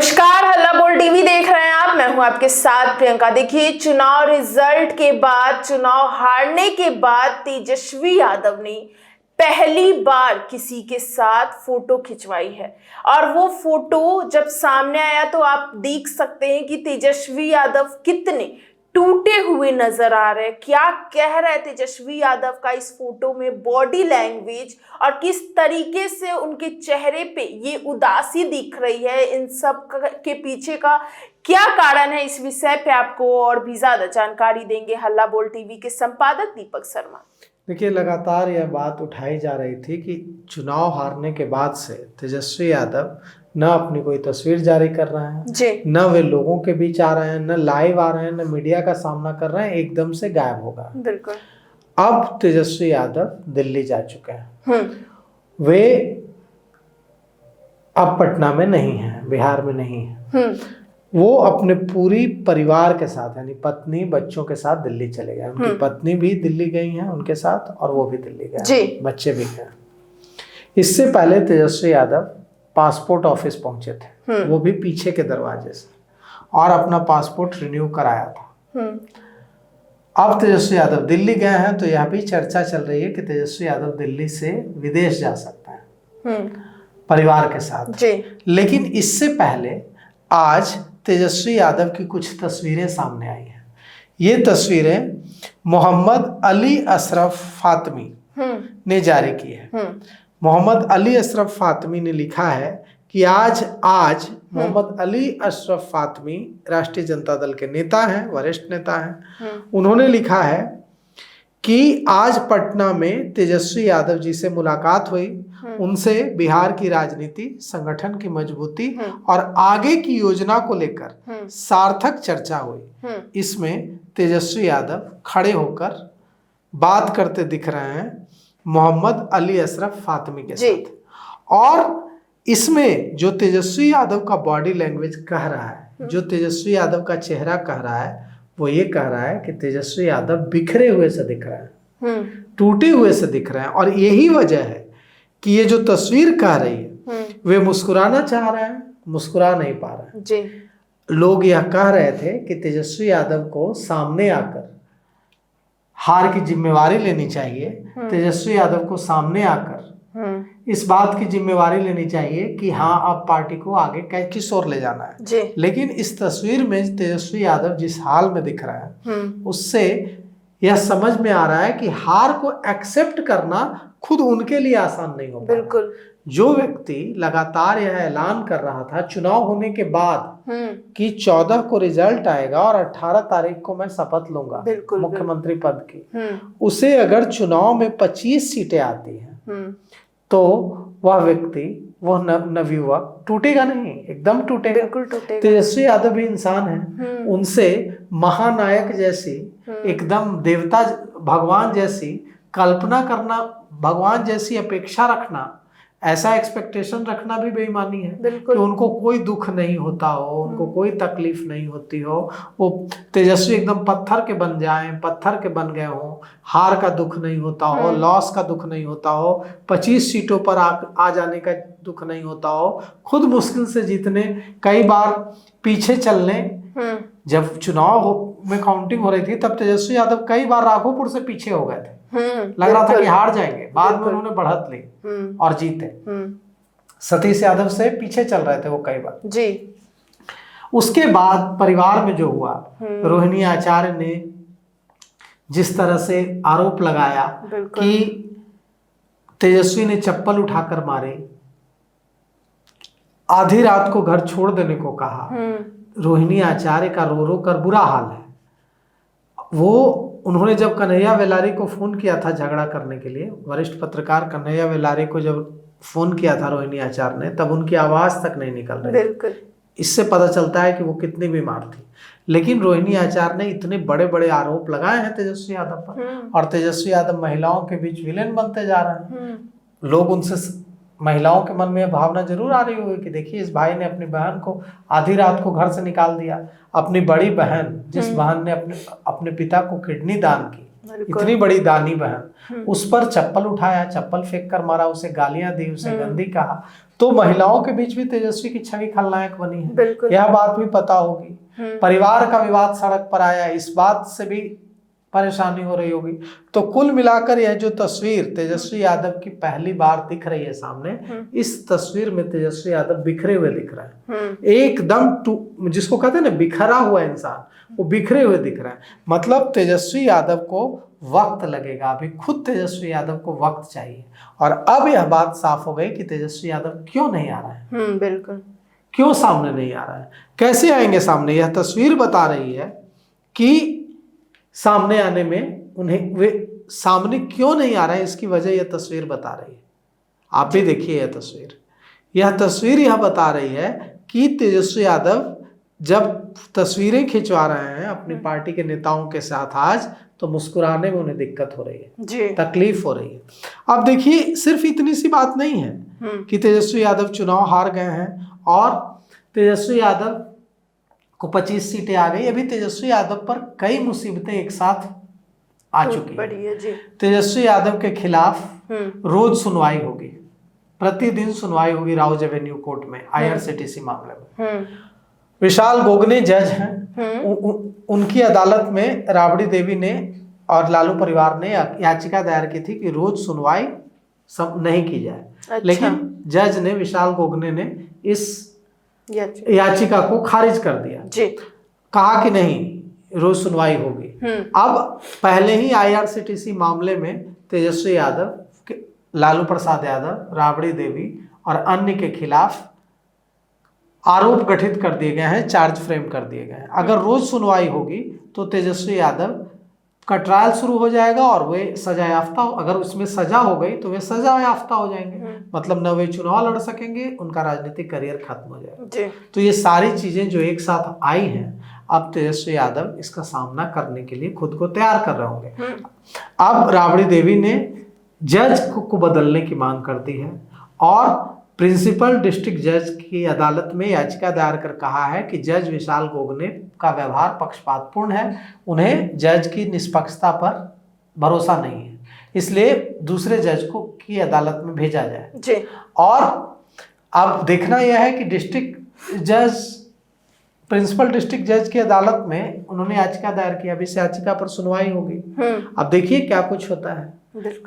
नमस्कार, हल्ला बोल टीवी देख रहे हैं आप। मैं हूं आपके साथ प्रियंका। देखिए, चुनाव रिजल्ट के बाद, चुनाव हारने के बाद तेजस्वी यादव ने पहली बार किसी के साथ फोटो खिंचवाई है। और वो फोटो जब सामने आया तो आप देख सकते हैं कि तेजस्वी यादव कितने टूटे हुए नजर आ रहे हैं। क्या कह रहे हैं तेजस्वी यादव का इस फोटो में बॉडी लैंग्वेज और किस तरीके से उनके चेहरे पे ये उदासी दिख रही है, इन सब के पीछे का क्या कारण है, इस विषय पे आपको और भी ज्यादा जानकारी देंगे हल्ला बोल टीवी के संपादक दीपक शर्मा। देखिए, लगातार यह बात उठाई जा रही थी कि चुनाव हारने के बाद से तेजस्वी यादव न अपनी कोई तस्वीर जारी कर रहे हैं, न वे लोगों के बीच आ रहे हैं, न लाइव आ रहे हैं, न मीडिया का सामना कर रहे हैं, एकदम से गायब हो गए। बिल्कुल। अब तेजस्वी यादव दिल्ली जा चुके हैं। वे अब पटना में नहीं हैं, बिहार में नहीं है। वो अपने पूरी परिवार के साथ, यानी पत्नी बच्चों के साथ दिल्ली चले गए। उनकी पत्नी भी दिल्ली गई हैं उनके साथ, और वो भी दिल्ली गए, बच्चे भी गए। इससे पहले तेजस्वी यादव पासपोर्ट ऑफिस पहुंचे थे, वो भी पीछे के दरवाजे से, और अपना पासपोर्ट रिन्यू कराया था। अब तेजस्वी यादव दिल्ली गए हैं, तो यह भी चर्चा चल रही है कि तेजस्वी यादव दिल्ली से विदेश जा सकते हैं परिवार के साथ। लेकिन इससे पहले आज तेजस्वी यादव की कुछ तस्वीरें सामने आई हैं। ये तस्वीरें मोहम्मद अली अशरफ फातमी ने जारी की है। मोहम्मद अली अशरफ फातमी ने लिखा है कि आज मोहम्मद अली अशरफ फातमी राष्ट्रीय जनता दल के नेता हैं, वरिष्ठ नेता हैं। उन्होंने लिखा है कि आज पटना में तेजस्वी यादव जी से मुलाकात हुई। उनसे बिहार की राजनीति, संगठन की मजबूती और आगे की योजना को लेकर सार्थक चर्चा हुई। इसमें तेजस्वी यादव खड़े होकर बात करते दिख रहे हैं मोहम्मद अली अशरफ फातमी के साथ। और इसमें जो तेजस्वी यादव का बॉडी लैंग्वेज कह रहा है, जो तेजस्वी यादव का चेहरा कह रहा है, वो ये कह रहा है कि तेजस्वी यादव बिखरे हुए से दिख रहे हैं, टूटे हुए से दिख रहे हैं। और यही वजह है कि ये जो तस्वीर कह रही है, वे मुस्कुराना चाह रहे हैं, मुस्कुरा नहीं पा रहे हैं। लोग यह कह रहे थे कि तेजस्वी यादव को सामने आकर हार की जिम्मेवारी लेनी चाहिए। तेजस्वी यादव को सामने आकर इस बात की जिम्मेवारी लेनी चाहिए कि हाँ, अब पार्टी को आगे किस ओर ले जाना है। लेकिन इस तस्वीर में तेजस्वी यादव जिस हाल में दिख रहा है, उससे यह समझ में आ रहा है कि हार को एक्सेप्ट करना खुद उनके लिए आसान नहीं होगा। बिल्कुल। जो व्यक्ति लगातार यह ऐलान कर रहा था चुनाव होने के बाद कि 14 को रिजल्ट आएगा और 18 तारीख को मैं शपथ लूंगा मुख्यमंत्री पद की, उसे अगर चुनाव में 25 सीटें आती हैं तो वह व्यक्ति, वह नवयुवक टूटेगा नहीं, एकदम टूटेगा। बिल्कुल टूटेगा। तेजस्वी यादव भी इंसान है, उनसे महानायक जैसी, एकदम देवता भगवान जैसी कल्पना करना, भगवान जैसी अपेक्षा रखना, ऐसा एक्सपेक्टेशन रखना भी बेईमानी है कि उनको कोई दुख नहीं होता हो, उनको कोई तकलीफ नहीं होती हो। वो तेजस्वी एकदम पत्थर के बन जाएं, पत्थर के बन गए हों, हार का दुख नहीं होता हो, लॉस का दुख नहीं होता हो, 25 सीटों पर आ जाने का दुख नहीं होता हो, खुद मुश्किल से जीतने, कई बार पीछे चलने। जब चुनाव में काउंटिंग हो रही थी तब तेजस्वी यादव कई बार राघोपुर से पीछे हो गए थे, लग रहा था कि हार जाएंगे। बाद में उन्होंने बढ़त ली और जीते। सतीश यादव से पीछे चल रहे थे वो कई बार। उसके बाद परिवार में जो हुआ, रोहिणी आचार्य ने जिस तरह से आरोप लगाया कि तेजस्वी ने चप्पल उठाकर मारे, आधी रात को घर छोड़ देने को कहा। रोहिणी आचार्य का रो रो कर बुरा हाल है। उन्होंने जब कन्हैया वेलारी को फोन किया था झगड़ा करने के लिए, वरिष्ठ पत्रकार कन्हैया वेलारी को जब फोन किया था रोहिणी आचार्य ने, तब उनकी आवाज तक नहीं निकल रही थी। इससे पता चलता है कि वो कितनी बीमार थी। लेकिन रोहिणी आचार्य ने इतने बड़े बड़े आरोप लगाए हैं तेजस्वी यादव पर, और तेजस्वी यादव महिलाओं के बीच विलेन बनते जा रहे हैं। लोग उनसे, महिलाओं के मन में यह भावना जरूर आ रही होगी कि देखिए, इस भाई ने अपनी बहन को आधी रात को घर से निकाल दिया। अपनी बड़ी बहन, जिस बहन ने अपने पिता को किडनी दान की, इतनी बड़ी दानी बहन, उस पर चप्पल उठाया, चप्पल फेंक कर मारा, उसे गालियां दी, उसे गंदी कहा, तो महिलाओं के बीच भी तेजस्वी की छवि खलनायक बनी है, यह बात भी पता होगी। परिवार का विवाद सड़क पर आया, इस बात से भी परेशानी हो रही होगी। तो कुल मिलाकर यह जो तस्वीर तेजस्वी यादव की पहली बार दिख रही है सामने, इस तस्वीर में तेजस्वी यादव बिखरे हुए दिख रहा है, एकदम जिसको कहते हैं ना बिखरा हुआ इंसान, वो बिखरे हुए दिख रहा है। मतलब तेजस्वी यादव को वक्त लगेगा, अभी खुद तेजस्वी यादव को वक्त चाहिए। और अब यह बात साफ हो गई कि तेजस्वी यादव क्यों नहीं आ रहा है, बिल्कुल क्यों सामने नहीं आ रहा है, कैसे आएंगे सामने। यह तस्वीर बता रही है कि सामने आने में उन्हें, वे सामने क्यों नहीं आ रहा है, इसकी वजह यह तस्वीर बता रही है। आप भी देखिए यह तस्वीर यह बता रही है कि तेजस्वी यादव जब तस्वीरें खिंचवा रहे हैं अपनी पार्टी के नेताओं के साथ आज, तो मुस्कुराने में उन्हें दिक्कत हो रही है, तकलीफ हो रही है। अब देखिए सिर्फ इतनी सी बात नहीं है कि तेजस्वी यादव चुनाव हार गए हैं और तेजस्वी यादव को 25 सीटें आ गई। अभी तेजस्वी यादव पर कई मुसीबतें एक साथ आ चुकी है। तेजस्वी यादव के खिलाफ रोज सुनवाई होगी, प्रतिदिन सुनवाई होगी राउज एवेन्यू कोर्ट में IRCTC मामले में। विशाल गोगने जज हैं, उनकी अदालत में राबड़ी देवी ने और लालू परिवार ने याचिका दायर की थी कि रोज सुनवाई नहीं की जाए। अच्छा। लेकिन जज ने, विशाल गोगने ने इस याचिका को खारिज कर दिया जी। कहा कि नहीं, रोज सुनवाई होगी। अब पहले ही IRCTC मामले में तेजस्वी यादव, लालू प्रसाद यादव, राबड़ी देवी और अन्य के खिलाफ आरोप गठित कर दिए गए हैं, चार्ज फ्रेम कर दिए गए हैं। अगर रोज सुनवाई होगी तो तेजस्वी यादव का ट्रायल शुरू हो जाएगा और वे सजा याफ्ता, अगर उसमें सजा हो गई तो वे सजा याफ्ता हो जाएंगे, मतलब न वे चुनाव लड़ सकेंगे, उनका राजनीतिक करियर खत्म हो जाएगा। तो ये सारी चीजें जो एक साथ आई हैं, अब तेजस्वी यादव इसका सामना करने के लिए खुद को तैयार कर रहे होंगे। अब राबड़ी देवी ने जज को बदलने की मांग कर दी है और प्रिंसिपल डिस्ट्रिक्ट जज की अदालत में याचिका दायर कर कहा है कि जज विशाल गोगने का व्यवहार पक्षपातपूर्ण है, उन्हें जज की निष्पक्षता पर भरोसा नहीं है, इसलिए दूसरे जज को की अदालत में भेजा जाए जी। और अब देखना यह है कि डिस्ट्रिक्ट जज, प्रिंसिपल डिस्ट्रिक्ट जज की अदालत में उन्होंने याचिका दायर की, अब इस याचिका पर सुनवाई होगी। अब देखिए क्या कुछ होता है।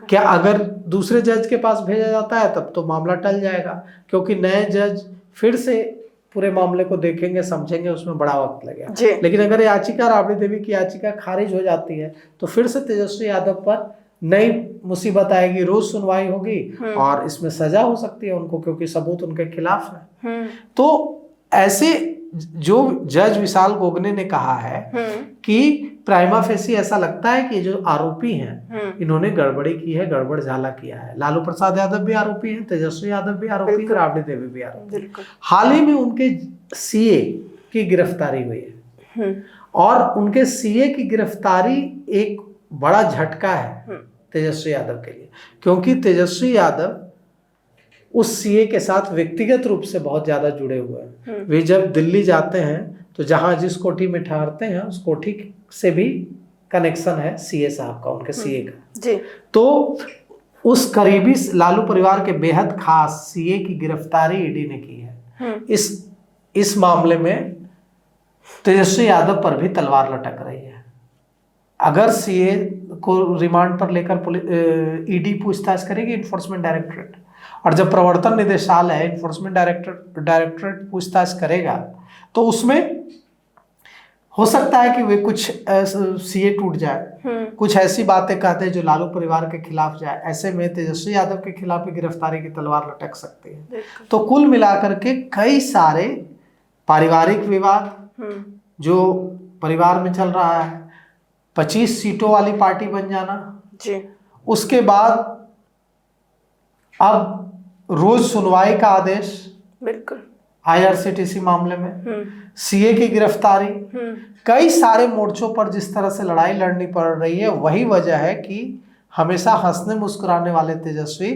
क्या अगर दूसरे जज के पास भेजा जाता है तब तो मामला टल जाएगा, क्योंकि नए जज फिर से पूरे मामले को देखेंगे, समझेंगे, उसमें बड़ा वक्त लगेगा। लेकिन अगर याचिका, राबड़ी देवी की याचिका खारिज हो जाती है तो फिर से तेजस्वी यादव पर नई मुसीबत आएगी, रोज सुनवाई होगी और इसमें सजा हो सकती है उनको, क्योंकि सबूत उनके खिलाफ है। तो ऐसे जो जज विशाल गोगने ने कहा है कि प्राइमा फेसी ऐसा लगता है कि जो आरोपी हैं इन्होंने गड़बड़ी की है, गड़बड़ झाला किया है। लालू प्रसाद यादव भी आरोपी है, तेजस्वी यादव भी आरोपी है, राबड़ी देवी भी आरोपी है। हाल ही में उनके CA की गिरफ्तारी हुई है और उनके CA की गिरफ्तारी एक बड़ा झटका है तेजस्वी यादव के लिए, क्योंकि तेजस्वी यादव उस CA के साथ व्यक्तिगत रूप से बहुत ज्यादा जुड़े हुए हैं। वे जब दिल्ली जाते हैं तो जहां जिस कोठी में ठहरते हैं उस कोठी से भी कनेक्शन है CA साहब का, उनके CA का जी। तो उस करीबी लालू परिवार के बेहद खास CA की गिरफ्तारी ED ने की है। इस मामले में तेजस्वी यादव पर भी तलवार लटक रही है। अगर CA को रिमांड पर लेकर ED पूछताछ करेगी, इन्फोर्समेंट डायरेक्टरेट, और जब प्रवर्तन निदेशालय, इन्फोर्समेंट डायरेक्टरेट पूछताछ करेगा तो उसमें हो सकता है कि वे कुछ CA टूट जाए, कुछ ऐसी बातें कहते हैं जो लालू परिवार के खिलाफ जाए। ऐसे में तेजस्वी यादव के खिलाफ भी गिरफ्तारी की तलवार लटक सकती है। तो कुल मिलाकर के कई सारे पारिवारिक विवाद जो परिवार में चल रहा है, 25 सीटों वाली पार्टी बन जाना जी, उसके बाद अब रोज सुनवाई का आदेश, बिल्कुल IRCTC मामले में, CA की गिरफ्तारी, कई सारे मोर्चों पर जिस तरह से लड़ाई लड़नी पड़ रही है, वही वजह है कि हमेशा हंसने मुस्कुराने वाले तेजस्वी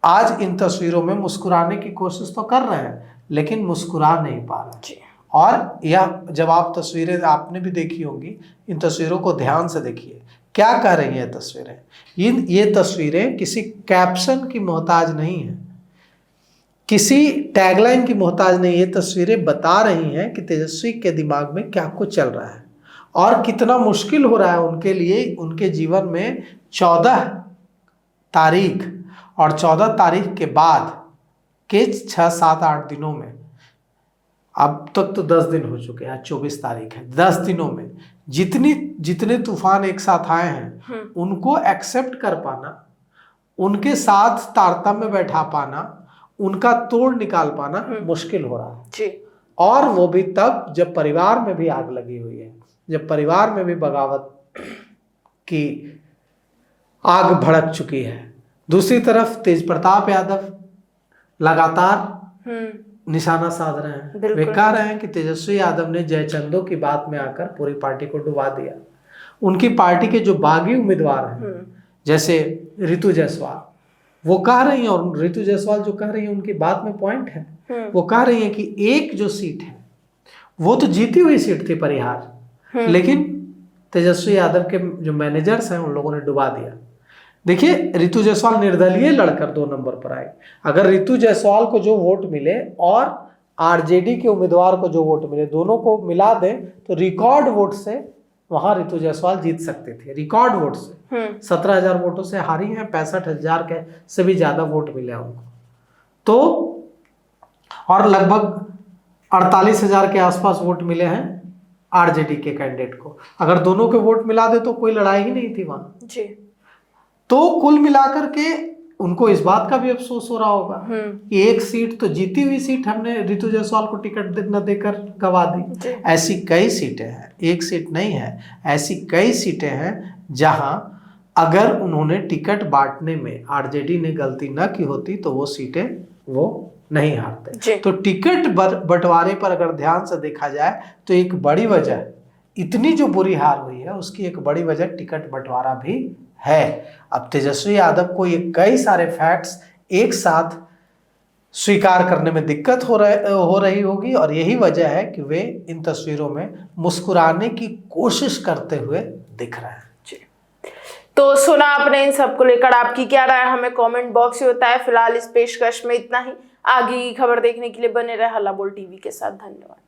आज इन तस्वीरों में मुस्कुराने की कोशिश तो कर रहे हैं लेकिन मुस्कुरा नहीं पा रहे। और यह जब आप तस्वीरें आपने भी देखी होंगी, इन तस्वीरों को ध्यान से देखिए, क्या कह रही हैं तस्वीरें? ये तस्वीरें किसी कैप्शन की मोहताज नहीं है, किसी टैगलाइन की मोहताज नहीं। ये तस्वीरें बता रही हैं कि तेजस्वी के दिमाग में क्या कुछ चल रहा है और कितना मुश्किल हो रहा है उनके लिए, उनके जीवन में 14 तारीख और 14 तारीख के बाद के 6, 7, 8 दिनों में, अब तक तो 10 दिन हो चुके हैं, आज 24 तारीख है, 10 दिनों में जितने तूफान एक साथ आए हैं उनको एक्सेप्ट कर पाना, उनके साथ तारतम्य में बैठा पाना, उनका तोड़ निकाल पाना मुश्किल हो रहा है जी। और वो भी तब जब परिवार में भी आग लगी हुई है, जब परिवार में भी बगावत की आग भड़क चुकी है। दूसरी तरफ तेज प्रताप यादव लगातार निशाना साध रहे हैं। वे कह रहे हैं कि तेजस्वी यादव ने जयचंदो की बात में आकर पूरी पार्टी को डुबा दिया। उनकी पार्टी के जो बागी उम्मीदवार हैं जैसे रितु जायसवाल, वो कह रही हैं, और रितु जायसवाल जो कह रही है उनकी बात में पॉइंट है, वो कह रही है कि एक जो सीट है वो तो जीती हुई सीट थी परिहार, लेकिन तेजस्वी यादव के जो मैनेजर्स हैं उन लोगों ने डुबा दिया। देखिए, रितु जायसवाल निर्दलीय लड़कर 2 नंबर पर आई। अगर रितु जायसवाल को जो वोट मिले और आरजेडी के उम्मीदवार को जो वोट मिले, दोनों को मिला दे तो रिकॉर्ड वोट से वहां रितु जायसवाल जीत सकती थी। रिकॉर्ड वोट से 17,000 वोटों से हारी हैं, 65,000 के से भी ज्यादा वोट मिले उनको तो, और लगभग 48,000 के आसपास वोट मिले हैं आरजेडी के कैंडिडेट को। अगर दोनों के वोट मिला दे तो कोई लड़ाई ही नहीं थी वहां जी। तो कुल मिलाकर के उनको इस बात का भी अफसोस हो रहा होगा कि एक सीट तो जीती हुई सीट हमने रितु जायसवाल को टिकट न देकर गवा दी। ऐसी कई सीटें हैं, एक सीट नहीं है, ऐसी कई सीटें हैं जहां अगर उन्होंने टिकट बांटने में आरजेडी ने गलती न की होती तो वो सीटें वो नहीं हारते। तो टिकट बंटवारे पर अगर ध्यान से देखा जाए तो एक बड़ी वजह, इतनी जो बुरी हार हुई है उसकी एक बड़ी वजह टिकट बंटवारा भी है। अब तेजस्वी यादव को ये कई सारे फैक्ट्स एक साथ स्वीकार करने में दिक्कत हो रही होगी और यही वजह है कि वे इन तस्वीरों में मुस्कुराने की कोशिश करते हुए दिख रहे हैं जी। तो सुना आपने, इन सबको लेकर आपकी क्या राय हमें कमेंट बॉक्स में बताएं। फिलहाल इस पेशकश में इतना ही। आगे की खबर देखने के लिए बने रहे हल्ला बोल टीवी के साथ। धन्यवाद।